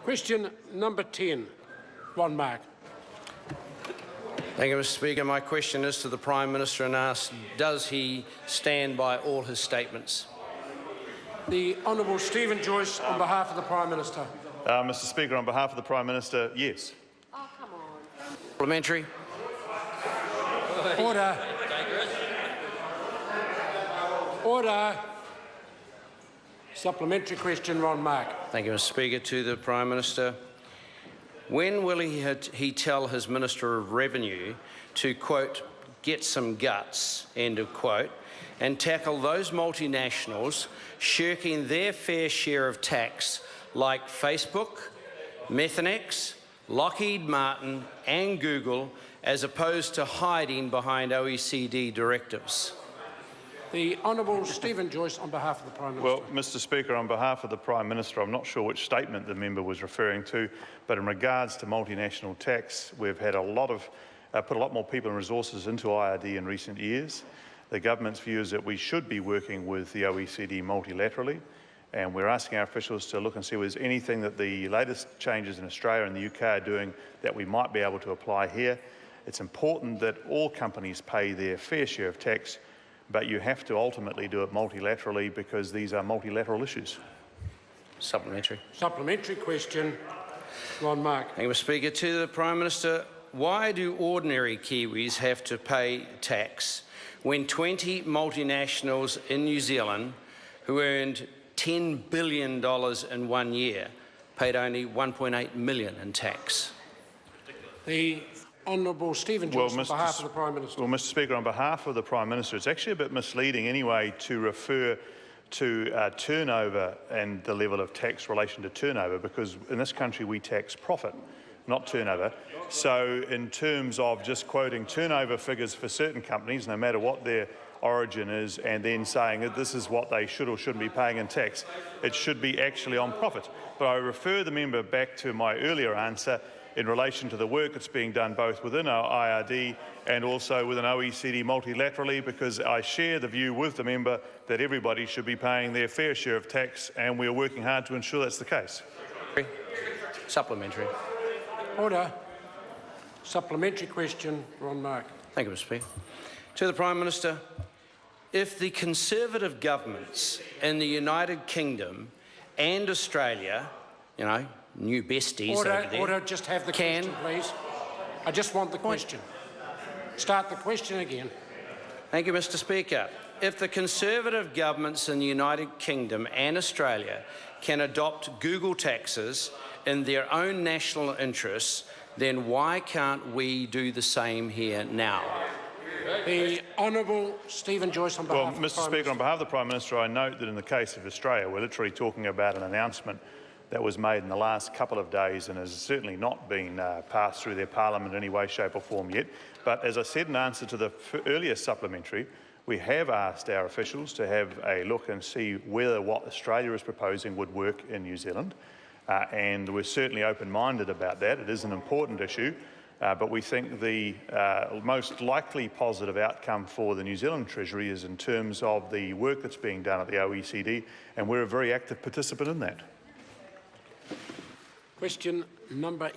Question number 10. Ron Mark. Thank you, Mr. Speaker. My question is to the Prime Minister and asks, does he stand by all his statements? The Honourable Stephen Joyce on behalf of the Prime Minister. Mr. Speaker, on behalf of the Prime Minister, yes. Oh, come on. Parliamentary. Order. Order. Supplementary question, Ron Mark. Thank you, Mr. Speaker. To the Prime Minister. When will he tell his Minister of Revenue to, quote, get some guts, end of quote, and tackle those multinationals shirking their fair share of tax like Facebook, Methanex, Lockheed Martin and Google, as opposed to hiding behind OECD directives? The Honourable Stephen Joyce on behalf of the Prime Minister. Well, Mr. Speaker, on behalf of the Prime Minister, I'm not sure which statement the member was referring to, but in regards to multinational tax, we've had put a lot more people and resources into IRD in recent years. The government's view is that we should be working with the OECD multilaterally, and we're asking our officials to look and see if there's anything that the latest changes in Australia and the UK are doing that we might be able to apply here. It's important that all companies pay their fair share of tax, but you have to ultimately do it multilaterally because these are multilateral issues. Supplementary. Supplementary question, Ron Mark. Thank you, Mr. Speaker. To the Prime Minister, why do ordinary Kiwis have to pay tax when 20 multinationals in New Zealand who earned $10 billion in 1 year paid only $1.8 million in tax? The Honourable Stephen Joyce on behalf of the Prime Minister. Well, Mr. Speaker, on behalf of the Prime Minister, it's actually a bit misleading anyway to refer to turnover and the level of tax relation to turnover, because in this country we tax profit, not turnover. So in terms of just quoting turnover figures for certain companies, no matter what their origin is, and then saying that this is what they should or shouldn't be paying in tax, it should be actually on profit. But I refer the member back to my earlier answer in relation to the work that's being done both within our IRD and also within OECD multilaterally, because I share the view with the member that everybody should be paying their fair share of tax, and we are working hard to ensure that's the case. Supplementary. Order. Supplementary question, Ron Mark. Thank you, Mr. Speaker. To the Prime Minister, if the Conservative governments in the United Kingdom and Australia, new besties over there, Order, just have the question, please. I just want the question. Start the question again. Thank you, Mr. Speaker. If the Conservative governments in the United Kingdom and Australia can adopt Google taxes in their own national interests, then why can't we do the same here now? The Honourable Stephen Joyce on behalf of the Prime Minister. Mr. Speaker, on behalf of the Prime Minister, I note that in the case of Australia, we're literally talking about an announcement that was made in the last couple of days and has certainly not been passed through their parliament in any way, shape or form yet. But as I said in answer to the earlier supplementary, we have asked our officials to have a look and see whether what Australia is proposing would work in New Zealand. And we're certainly open-minded about that. It is an important issue, but we think the most likely positive outcome for the New Zealand Treasury is in terms of the work that's being done at the OECD, and we're a very active participant in that. Question number